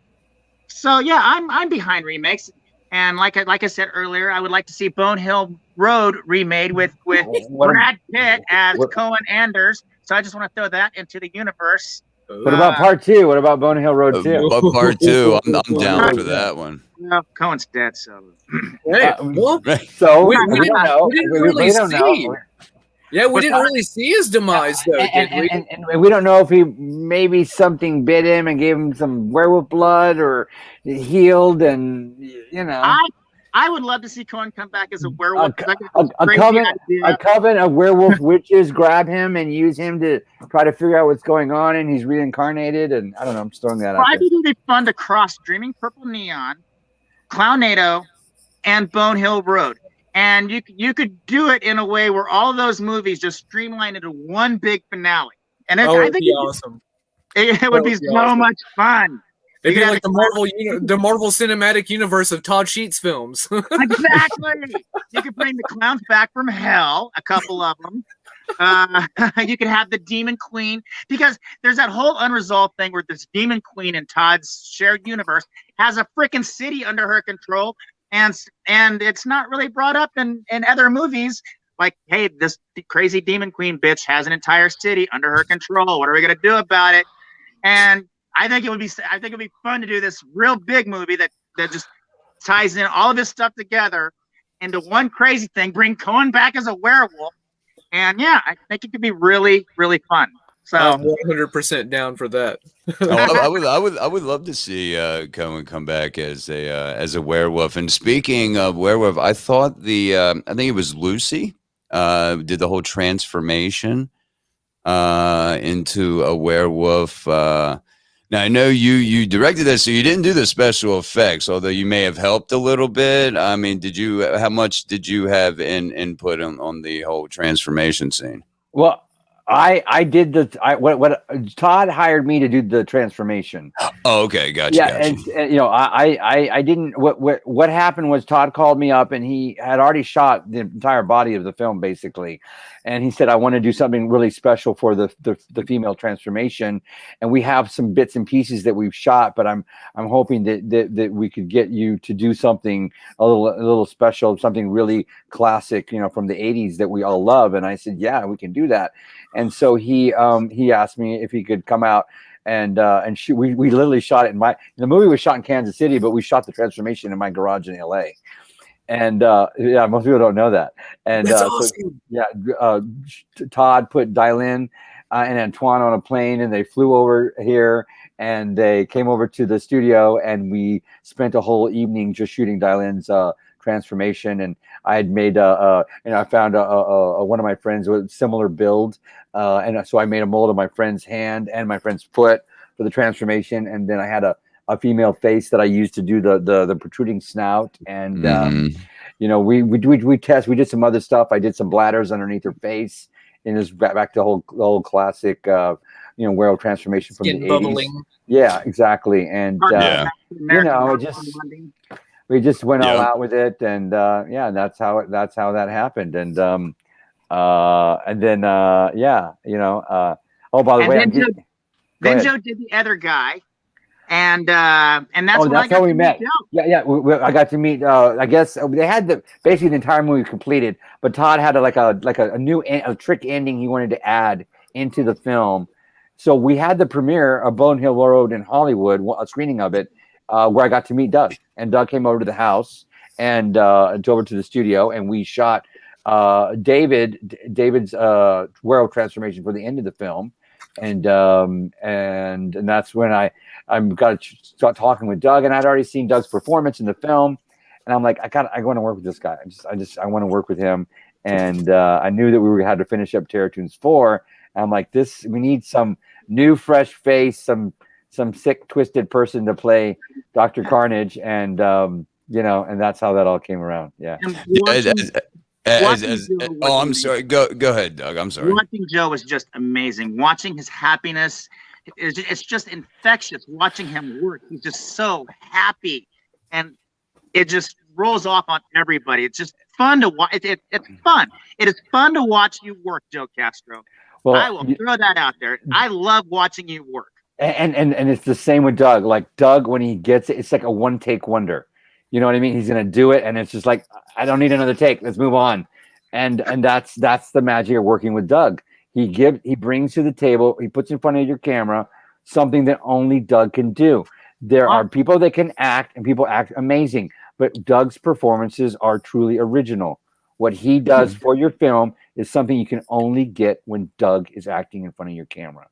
So yeah, I'm behind remakes, and like I said earlier, I would like to see Bone Hill Road remade with Brad Pitt as Cohen Anders. So I just want to throw that into the universe. What about part 2? What about Bone Hill Road 2? Part 2, I'm down for that one. Well, Cohen's dead, so. Hey, so we don't know. We didn't really see. Yeah, we didn't really see his demise, though, did we? And we don't know if he maybe something bit him and gave him some werewolf blood, or healed, and I would love to see Cohen come back as a werewolf. A coven of werewolf witches grab him and use him to try to figure out what's going on, and he's reincarnated. And I don't know. I'm just throwing that out. I think it'd be fun to cross Dreaming Purple Neon, Clownado, and Bone Hill Road, and you could do it in a way where all of those movies just streamline into one big finale. And I think it'd be awesome. It would be so much fun. It'd be like the Marvel Cinematic Universe of Todd Sheets films. Exactly. You could bring the clowns back from hell, a couple of them. You could have the Demon Queen, because there's that whole unresolved thing where this Demon Queen in Todd's shared universe has a freaking city under her control, and it's not really brought up in other movies. Like, hey, this crazy Demon Queen bitch has an entire city under her control. What are we gonna do about it? And I think it'd be fun to do this real big movie that just ties in all of this stuff together into one crazy thing. Bring Cohen back as a werewolf, and yeah, I think it could be really, really fun. So I'm 100% down for that. I would love to see Cohen come back as a werewolf. And speaking of werewolf, I thought I think it was Lucy did the whole transformation into a werewolf. Now, I know you directed this, so you didn't do the special effects, although you may have helped a little bit. I mean, how much did you have input on the whole transformation scene? Well, I did what Todd hired me to do the transformation. Oh, okay, gotcha. Yeah, gotcha. And I didn't. What happened was Todd called me up, and he had already shot the entire body of the film basically, and he said, I want to do something really special for the female transformation, and we have some bits and pieces that we've shot, but I'm hoping that we could get you to do something a little special, something really classic, from the 80s that we all love. And I said, yeah, we can do that. And so he asked me if he could come out and shoot. We literally shot it the movie was shot in Kansas City, but we shot the transformation in my garage in LA. And yeah, most people don't know that. And that's awesome. Todd put Dylan and Antoine on a plane, and they flew over here, and they came over to the studio, and we spent a whole evening just shooting Dylan's transformation. And I had made I found one of my friends with similar build, and so I made a mold of my friend's hand and my friend's foot for the transformation, and then I had a female face that I used to do the protruding snout, and we did some other stuff. I did some bladders underneath her face, and it's back to the whole classic werewolf transformation from skin the 80s. bubbling. Yeah, exactly. And we just went all out with it, and that's how that happened. And then oh, by the way, Then ahead. Joe did the other guy, and that's when I that's got how we to met. meet Joe. Yeah. I got to meet. I guess they had basically the entire movie completed, but Todd had a new a trick ending he wanted to add into the film. So we had the premiere of Bone Hill Road in Hollywood, a screening of it, where I got to meet Doug, and Doug came over to the house and over to the studio, and we shot David's werewolf transformation for the end of the film, and that's when I got to start talking with Doug, and I'd already seen Doug's performance in the film, and I'm like, I want to work with this guy. I want to work with him, and I knew that we had to finish up Terror Toons 4. And I'm like, we need some new, fresh face, some sick, twisted person to play Dr. Carnage, and and that's how that all came around. Yeah. I'm sorry. Go ahead, Doug. I'm sorry. Watching Joe was just amazing. Watching his happiness, it's just infectious. Watching him work, he's just so happy, and it just rolls off on everybody. It's just fun to watch. It's fun. It is fun to watch you work, Joe Castro. Well, I will throw that out there. I love watching you work. And it's the same with Doug. Like Doug, when he gets it, it's like a one-take wonder. You know what I mean? He's gonna do it, and it's just like, I don't need another take. Let's move on. And that's the magic of working with Doug. He brings to the table. He puts in front of your camera something that only Doug can do. There are people that can act, and people act amazing, but Doug's performances are truly original. What he does for your film is something you can only get when Doug is acting in front of your camera.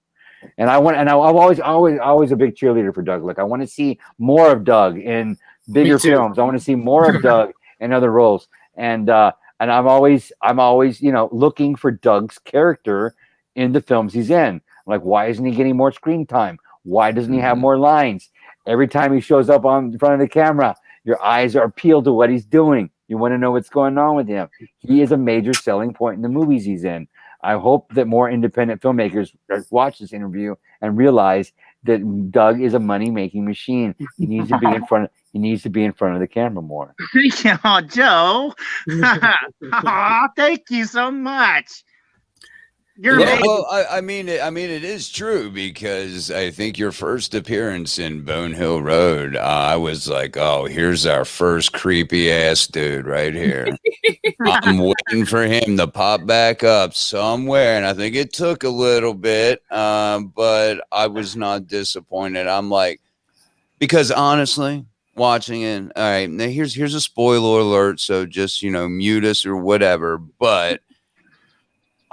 And I'm always a big cheerleader for Doug. Like, I want to see more of Doug in bigger films. I want to see more of Doug in other roles. And I'm always looking for Doug's character in the films he's in. Like, why isn't he getting more screen time? Why doesn't he have more lines? Every time he shows up in front of the camera, your eyes are peeled to what he's doing. You want to know what's going on with him. He is a major selling point in the movies he's in. I hope that more independent filmmakers watch this interview and realize that Doug is a money-making machine. He needs to be in front. He needs to be in front of the camera more. Oh, Joe. Oh, thank you so much. Well, I mean, it is true, because I think your first appearance in Bone Hill Road, I was like, oh, here's our first creepy ass dude right here. I'm waiting for him to pop back up somewhere, and I think it took a little bit, but I was not disappointed. I'm like, because honestly, watching it, all right, now here's a spoiler alert, so just mute us or whatever, but.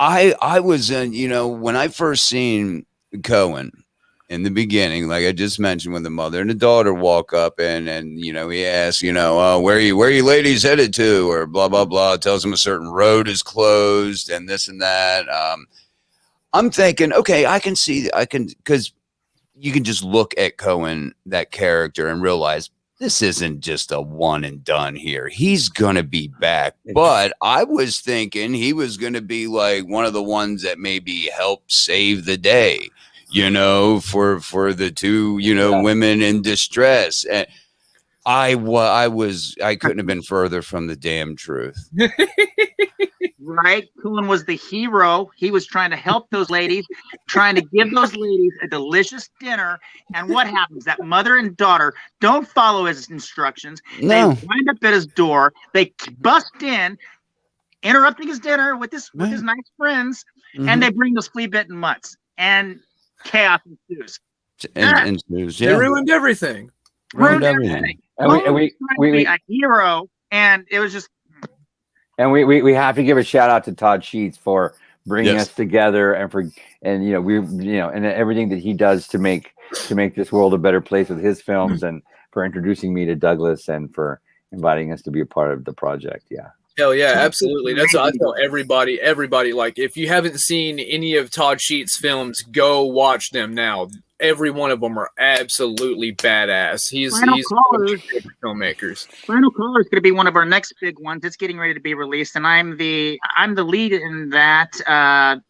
I was in, when I first seen Cohen in the beginning, like I just mentioned, when the mother and the daughter walk up and he asks, where are you ladies headed to, or blah, blah, blah, tells him a certain road is closed and this and that. I'm thinking, okay, because you can just look at Cohen, that character, and realize this isn't just a one and done here. He's going to be back. But I was thinking he was going to be like one of the ones that maybe helped save the day, for the two, women in distress. And I couldn't have been further from the damn truth. Right? Cohen was the hero. He was trying to help those ladies, trying to give those ladies a delicious dinner. And what happens? That mother and daughter don't follow his instructions. No. They wind up at his door. They bust in, interrupting his dinner with his nice friends, and they bring those flea-bitten mutts. And chaos ensues. They ruined everything. Ruined everything. And we be a hero, and it was just. And we have to give a shout out to Todd Sheets for bringing us together, and and everything that he does to make this world a better place with his films, and for introducing me to Douglas, and for inviting us to be a part of the project. Yeah. Hell yeah, absolutely. That's what I tell everybody. Like, if you haven't seen any of Todd Sheets' films, go watch them now. Every one of them are absolutely badass. He's filmmakers. Final Caller is going to be one of our next big ones. It's getting ready to be released, and I'm the lead in that.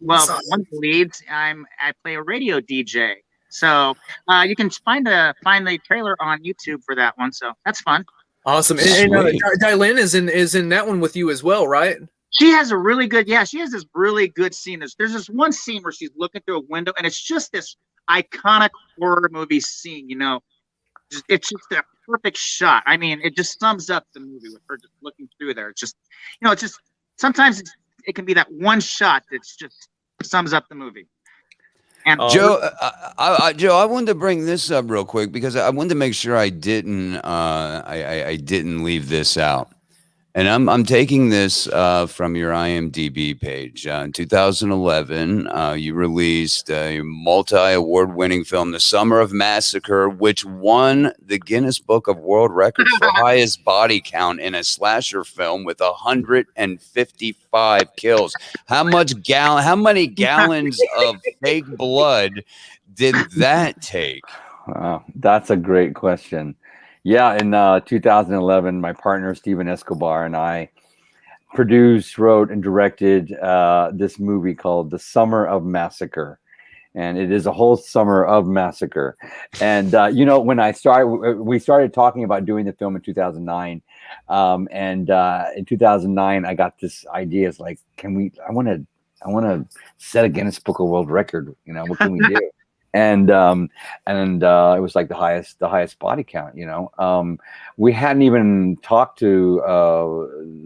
One of the leads. I play a radio DJ. So you can find the trailer on YouTube for that one. So that's fun. Awesome. And Dylan is in that one with you as well, right? She has a really good, she has this really good scene. There's this one scene where she's looking through a window, and it's just this iconic horror movie scene. It's just a perfect shot. I mean, it just sums up the movie with her just looking through there. It's just, it's just sometimes it can be that one shot that's just sums up the movie. And Joe, Joe, I wanted to bring this up real quick because I wanted to make sure I didn't leave this out. And I'm taking this from your IMDb page. In 2011, you released a multi-award-winning film, The Summer of Massacre, which won the Guinness Book of World Records for highest body count in a slasher film with 155 kills. How many gallons of fake blood did that take? Wow, that's a great question. Yeah, in 2011, my partner Steven Escobar and I produced, wrote, and directed this movie called The Summer of Massacre. And it is a whole summer of massacre. And, when we started talking about doing the film in 2009. In 2009, I got this idea. It's like, I want to set a Guinness Book of World Record. What can we do? And it was like the highest body count. We hadn't even talked to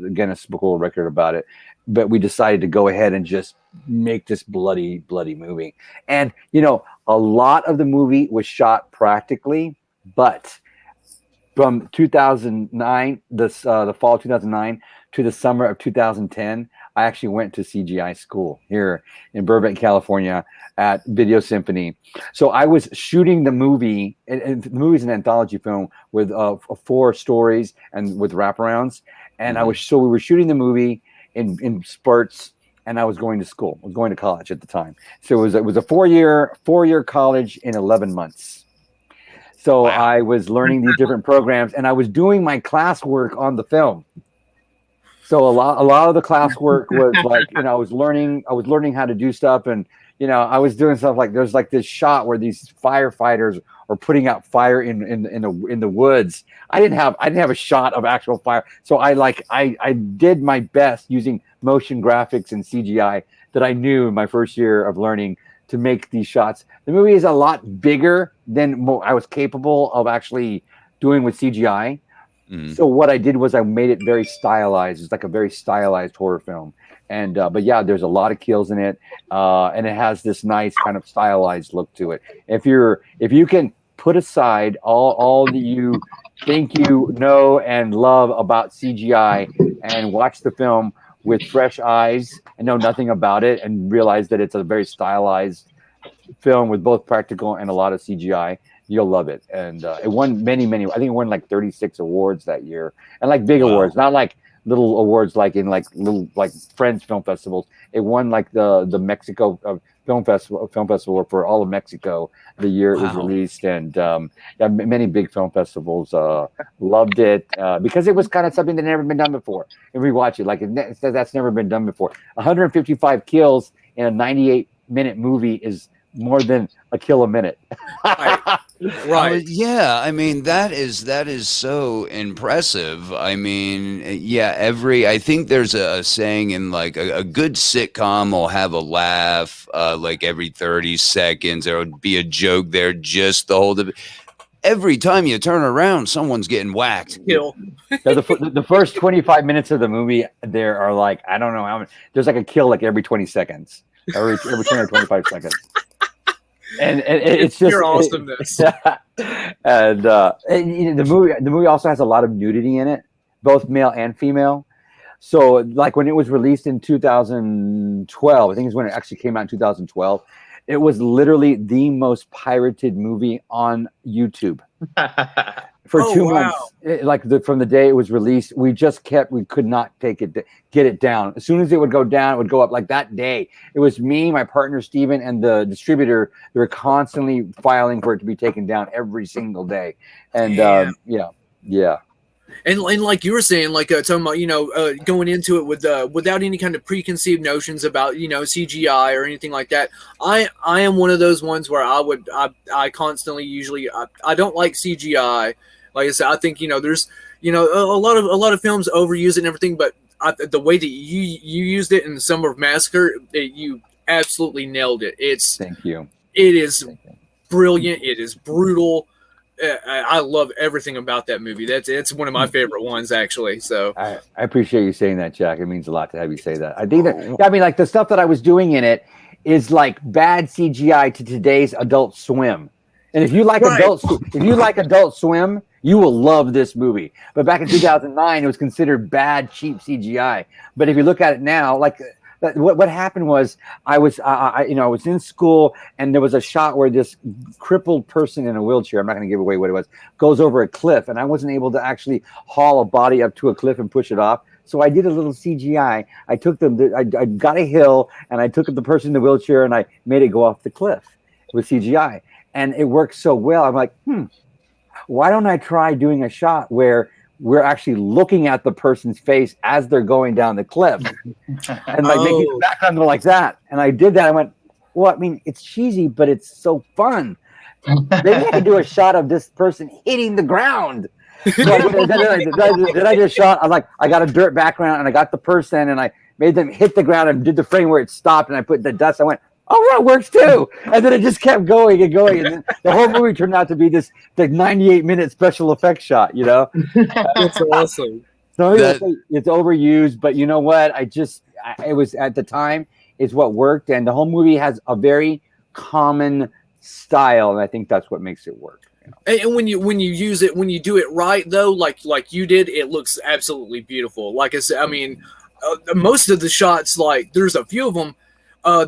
the Guinness Book of World Record about it, but we decided to go ahead and just make this bloody movie. And a lot of the movie was shot practically, but from 2009, the fall of 2009 to the summer of 2010, I actually went to CGI school here in Burbank, California at Video Symphony. So I was shooting the movie, and the movie's an anthology film with 4 stories and with wraparounds. And we were shooting the movie in spurts, and I was going to school. I was going to college at the time. So it was a 4-year college in 11 months. So wow. I was learning these different programs, and I was doing my classwork on the film. So a lot of the classwork was like, I was learning how to do stuff, and I was doing stuff like there's like this shot where these firefighters are putting out fire in the woods. I didn't have a shot of actual fire, so I did my best using motion graphics and CGI that I knew in my first year of learning to make these shots. The movie is a lot bigger than I was capable of actually doing with CGI. So what I did was I made it very stylized. It's like a very stylized horror film. And but yeah, there's a lot of kills in it, and it has this nice kind of stylized look to it. If you can put aside all that you think you know and love about CGI and watch the film with fresh eyes and know nothing about it and realize that it's a very stylized film with both practical and a lot of CGI, you'll love it. And it won many, I think it won like 36 awards that year, and like big awards, not like little awards like in like little like Friends film festivals. It won like the Mexico film festival for all of Mexico the year it was released, and many big film festivals loved it because it was kind of something that had never been done before. And we watch it like that's never been done before. 155 kills in a 98-minute movie is more than a kill a minute. Right. Yeah, I mean that is so impressive. I mean, yeah, I think there's a saying in like a good sitcom will have a laugh like every 30 seconds. There would be a joke there just the whole every time you turn around, someone's getting whacked. Kill. The first 25 minutes of the movie, there are like, I don't know how many, there's like a kill like every 20 seconds, every 20 or 25 seconds. And it's just pure awesomeness. And the movie also has a lot of nudity in it, both male and female. So like when it was released in 2012, I think is when it actually came out in 2012. It was literally the most pirated movie on YouTube for 2 months. From the day it was released, we could not get it down. As soon as it would go down, it would go up like that day. It was me, my partner Steven, and the distributor. They were constantly filing for it to be taken down every single day. And yeah. And like you were saying, like talking about, going into it with without any kind of preconceived notions about, CGI or anything like that. I am one of those ones where I constantly usually I don't like CGI. Like I said, I think there's a lot of films overuse it and everything, but the way that you used it in the Summer of Massacre, you absolutely nailed it. Thank you. It is brilliant. It is brutal. I love everything about that movie. It's one of my favorite ones, actually. So I appreciate you saying that, Jack. It means a lot to have you say that. I think that, I mean, like the stuff that I was doing in it is like bad CGI to today's Adult Swim. And if you like Adult Swim, you will love this movie. But back in 2009, it was considered bad, cheap CGI. But if you look at it now, like what happened was I was in school, and there was a shot where this crippled person in a wheelchair, I'm not going to give away what it was, goes over a cliff, and I wasn't able to actually haul a body up to a cliff and push it off. So I did a little CGI. I took them. I got a hill, and I took the person in the wheelchair, and I made it go off the cliff with CGI, and it worked so well. I'm like, why don't I try doing a shot where we're actually looking at the person's face as they're going down the cliff, and like making the background go like that. And I did that. I went, well, I mean, it's cheesy, but it's so fun. Maybe I could do a shot of this person hitting the ground. So then I did a shot. I'm like, I got a dirt background, and I got the person, and I made them hit the ground, and did the frame where it stopped, and I put the dust. I went, oh, that works too. And then it just kept going and going. And then the whole movie turned out to be this 98-minute special effects shot, you know? That's awesome. So it's overused, but you know what? It was at the time, it's what worked. And the whole movie has a very common style. And I think that's what makes it work. You know? And when you use it, when you do it right, though, like you did, it looks absolutely beautiful. Like I said, I mean, most of the shots, like there's a few of them.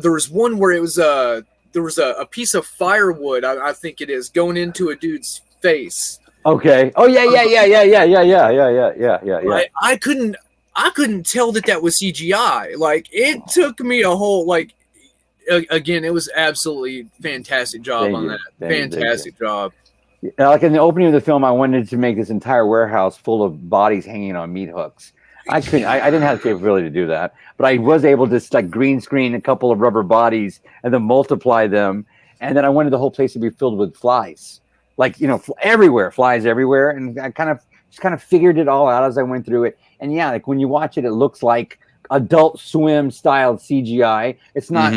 There was one where it was there was a piece of firewood, I think it is, going into a dude's face. Okay. Oh yeah. I couldn't tell that was CGI. Like it took me a whole again, it was absolutely fantastic job on that. Fantastic job. Like in the opening of the film, I wanted to make this entire warehouse full of bodies hanging on meat hooks. I couldn't. I didn't have the capability to do that, but I was able to like green screen a couple of rubber bodies and then multiply them. And then I wanted the whole place to be filled with flies, like everywhere, flies everywhere. And I kind of figured it all out as I went through it. And yeah, like when you watch it, it looks like Adult Swim style CGI. It's not,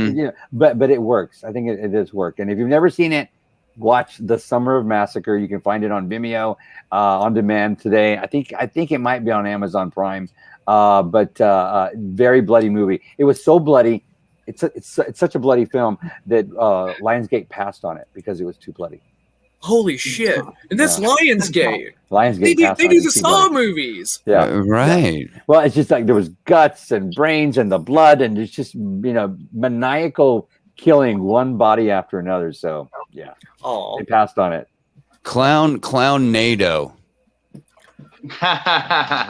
but it works. I think it does work. And if you've never seen it, watch The Summer of Massacre. You can find it on Vimeo on demand today. I think it might be on Amazon Prime. But very bloody movie. It was so bloody. It's such a bloody film that Lionsgate passed on it because it was too bloody. Holy shit! And that's Lionsgate. Lionsgate. They do the Saw movies. Yeah, right. Yeah. Well, it's just like there was guts and brains and the blood, and it's just maniacal killing one body after another. So yeah, they passed on it. Clownado.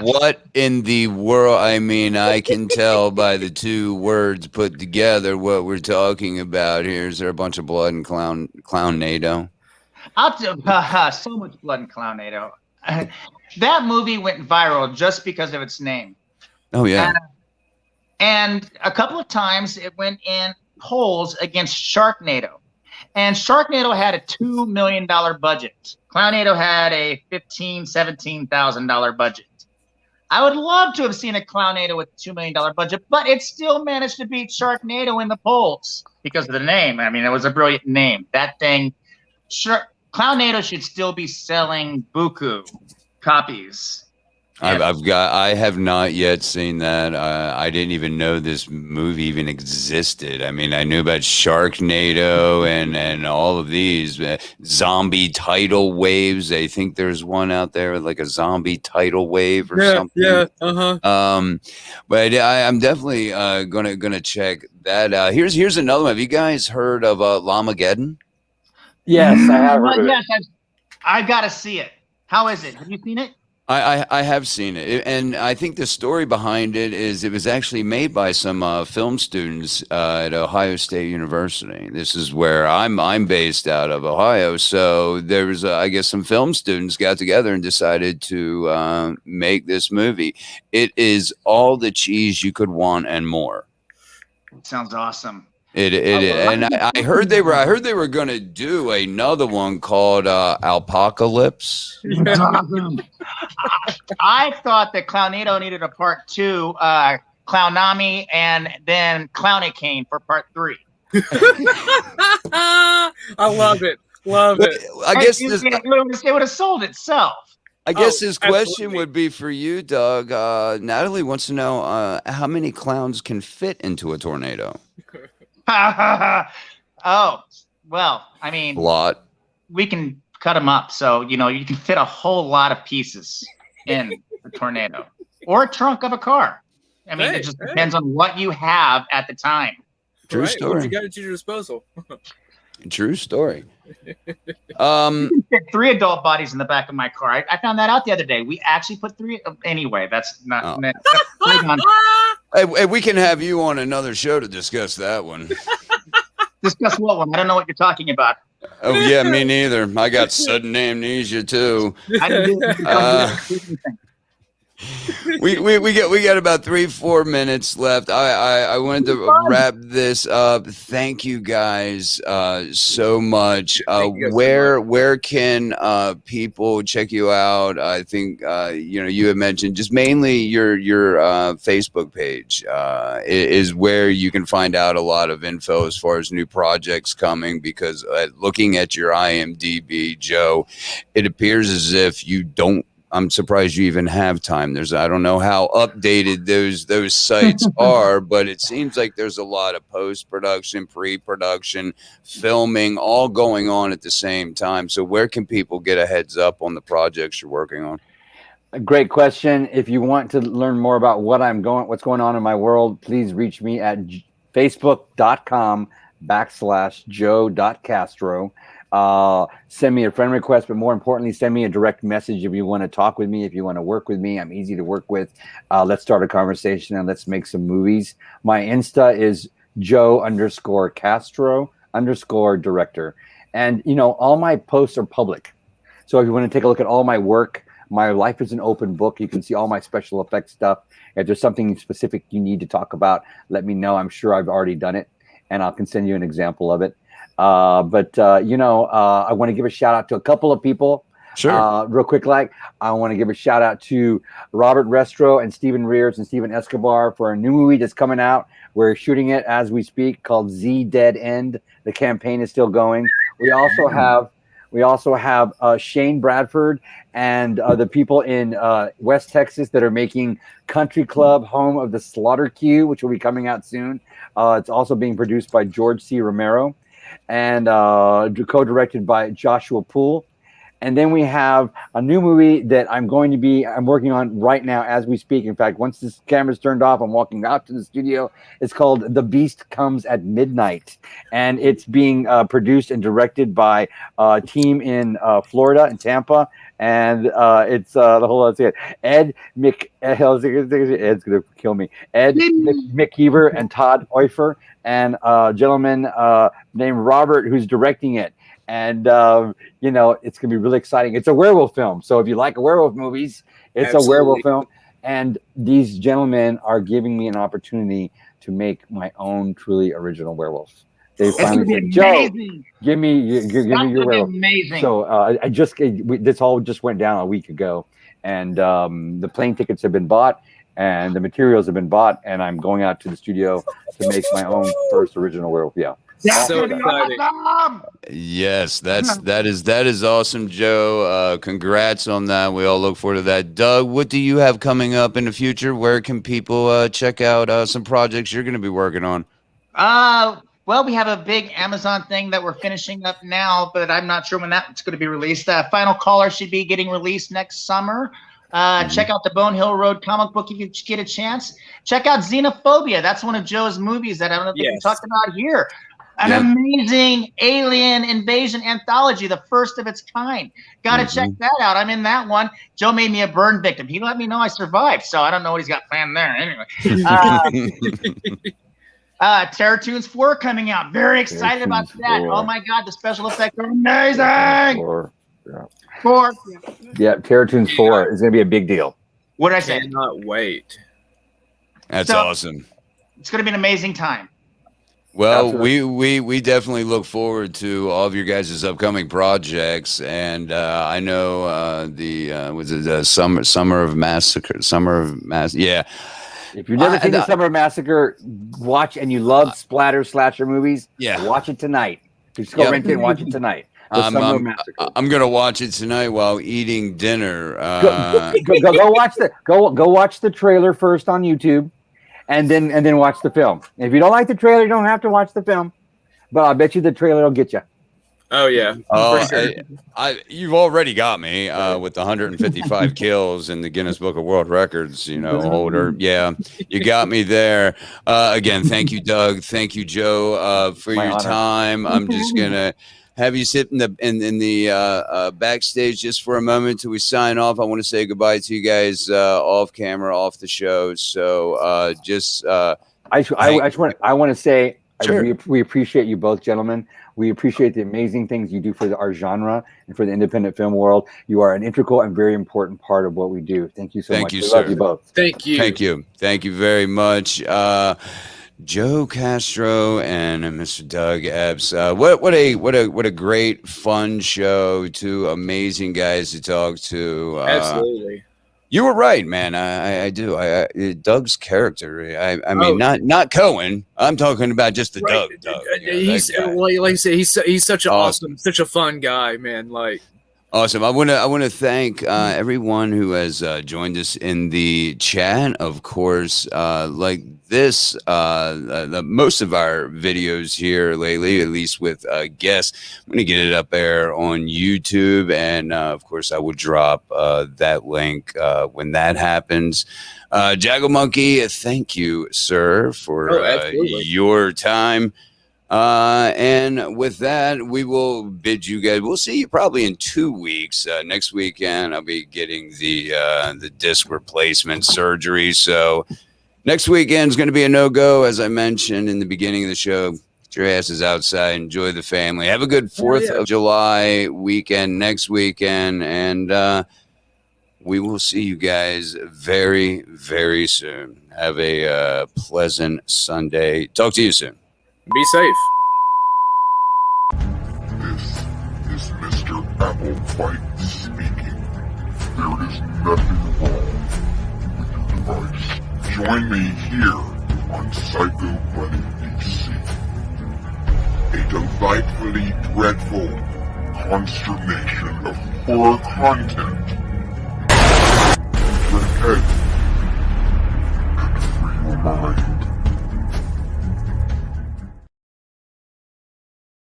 What in the world? I mean, I can tell by the two words put together what we're talking about here. Is there a bunch of blood in Clownado? So much blood in Clownado. That movie went viral just because of its name. Oh yeah. And a couple of times it went in polls against Sharknado. And Sharknado had a $2 million budget. Clownado had a $17,000 budget. I would love to have seen a Clownado with a $2 million budget, but it still managed to beat Sharknado in the polls because of the name. I mean, it was a brilliant name. That thing, Clownado should still be selling buku copies. I have not yet seen that. I didn't even know this movie even existed. I mean, I knew about Sharknado and all of these zombie tidal waves. I think there's one out there with like a zombie tidal wave or something. Yeah. But I'm definitely gonna check that out. Here's another one. Have you guys heard of Llamageddon? Yes, I have heard of it. Yes, I've got to see it. How is it? Have you seen it? I have seen it, and I think the story behind it is it was actually made by some film students at Ohio State University. This is where I'm based out of Ohio, so there was I guess some film students got together and decided to make this movie. It is all the cheese you could want and more. Sounds awesome. And I heard they were going to do another one called Alpacalypse. I thought that Clownado needed a part 2, Clownami, and then Clownacane for part 3. I love it. Love But it. I guess It this, would have sold itself. I guess Oh, this question absolutely. would be for you, Doug. Natalie wants to know how many clowns can fit into a tornado. Oh, well, I A mean, lot. we can cut them up. So, you know, you can fit a whole lot of pieces in the tornado or a trunk of a car. I mean, it just depends on what you have at the time. True Right. What story. you got at your disposal? True story. You can fit 3 adult bodies in the back of my car. I found that out the other day. We actually put 3. Anyway, that's not. Oh. Hang on. Hey, we can have you on another show to discuss that one. Discuss what one? I don't know what you're talking about. Oh yeah, me neither. I got sudden amnesia too. I didn't do anything. We got about 3-4 minutes left. I wanted to wrap this up. Thank you guys so much. Where can people check you out? I think you had mentioned just mainly your Facebook page is where you can find out a lot of info as far as new projects coming. Because looking at your IMDb, Joe, it appears as if you don't. I'm surprised you even have time. I don't know how updated those sites are, but it seems like there's a lot of post-production, pre-production, filming, all going on at the same time. So where can people get a heads up on the projects you're working on? A great question. If you want to learn more about what's going on in my world, please reach me at facebook.com/joe.castro. Send me a friend request, but more importantly, send me a direct message if you want to talk with me, if you want to work with me. I'm easy to work with. Let's start a conversation and let's make some movies. My Insta is Joe_Castro_director. And, all my posts are public. So if you want to take a look at all my work, my life is an open book. You can see all my special effects stuff. If there's something specific you need to talk about, let me know. I'm sure I've already done it, and I can send you an example of it. I want to give a shout out to a couple of people. Sure. Real quick, I want to give a shout out to Robert Restro and Stephen Rears and Stephen Escobar for a new movie that's coming out. We're shooting it as we speak, called Z Dead End. The campaign is still going. We also have Shane Bradford and the people in West Texas that are making Country Club Home of the Slaughter Q, which will be coming out soon. It's also being produced by George C. Romero and co-directed by Joshua Poole. And then we have a new movie that I'm working on right now as we speak. In fact, once this camera's turned off, I'm walking out to the studio. It's called The Beast Comes at Midnight. And it's being produced and directed by a team in Florida and Tampa. And it's Ed Ed's going to kill me. Ed McKeever and Todd Oifer, and a gentleman named Robert who's directing it. And, it's going to be really exciting. It's a werewolf film. So if you like werewolf movies, it's Absolutely. A werewolf film. And these gentlemen are giving me an opportunity to make my own truly original werewolf. They finally said, Joe, give me your werewolf. Amazing. So this all just went down a week ago. And the plane tickets have been bought and the materials have been bought. And I'm going out to the studio to make my own first original werewolf. Yeah. That's so exciting. Awesome. Yes, that is awesome, Joe. Congrats on that. We all look forward to that. Doug, what do you have coming up in the future? Where can people check out some projects you're going to be working on? Well, we have a big Amazon thing that we're finishing up now, but I'm not sure when that's going to be released. Final Caller should be getting released next summer. Check out the Bone Hill Road comic book if you get a chance. Check out Xenophobia. That's one of Joe's movies that I don't think we talked about here. An amazing alien invasion anthology, the first of its kind. Got to check that out. I'm in that one. Joe made me a burn victim. He let me know I survived, so I don't know what he's got planned there. Anyway. Terror Tunes 4 coming out. Very excited about that. 4. Oh, my God. The special effects are amazing. 4. Yeah. Terror Tunes 4 is going to be a big deal. What did I say? Cannot wait. That's awesome. It's going to be an amazing time. Well, we definitely look forward to all of your guys' upcoming projects, and I know the Summer of Massacre. Yeah. If you've never seen the Summer of Massacre, watch, and you love slasher movies, yeah, watch it tonight. Just go rent it and watch it tonight. I'm gonna watch it tonight while eating dinner. Go watch the trailer first on YouTube, and then watch the film. If you don't like the trailer, you don't have to watch the film. But I bet you the trailer will get you. Oh yeah. Oh, you've already got me with the 155 kills in the Guinness Book of World Records. Holder. Yeah, you got me there. Again, thank you, Doug. Thank you, Joe, for your time. I'm just gonna have you sit in the backstage just for a moment till we sign off. I want to say goodbye to you guys off camera, off the show. So I want to say. Sure. We appreciate you both, gentlemen. We appreciate the amazing things you do for our genre and for the independent film world. You are an integral and very important part of what we do. Thank you so much. Thank you, we sir. Love you both. Thank you. Thank you very much. Joe Castro and Mr. Doug Epps. What a great, fun show. Two amazing guys to talk to. Absolutely. You were right, man. I do. Doug's character. I mean, not Cohen. I'm talking about just the right. Doug. He's like I say, he's such an awesome, such a fun guy, man. Like. Awesome. I want to thank everyone who has joined us in the chat. Of course, like this, most of our videos here lately, at least with guests, I'm going to get it up there on YouTube. And of course, I will drop that link when that happens. Jaggle Monkey, thank you, sir, for your time. And with that, we will bid you guys. We'll see you probably in 2 weeks. Next weekend, I'll be getting the disc replacement surgery. So next weekend is going to be a no-go, as I mentioned in the beginning of the show. Get your asses outside, enjoy the family. Have a good 4th of July weekend next weekend, and we will see you guys very, very soon. Have a pleasant Sunday. Talk to you soon. Be safe. This is Mr. Applewhite speaking. There is nothing wrong with your device. Join me here on Psycho Bunny DC. A delightfully dreadful consternation of horror content. Turn heads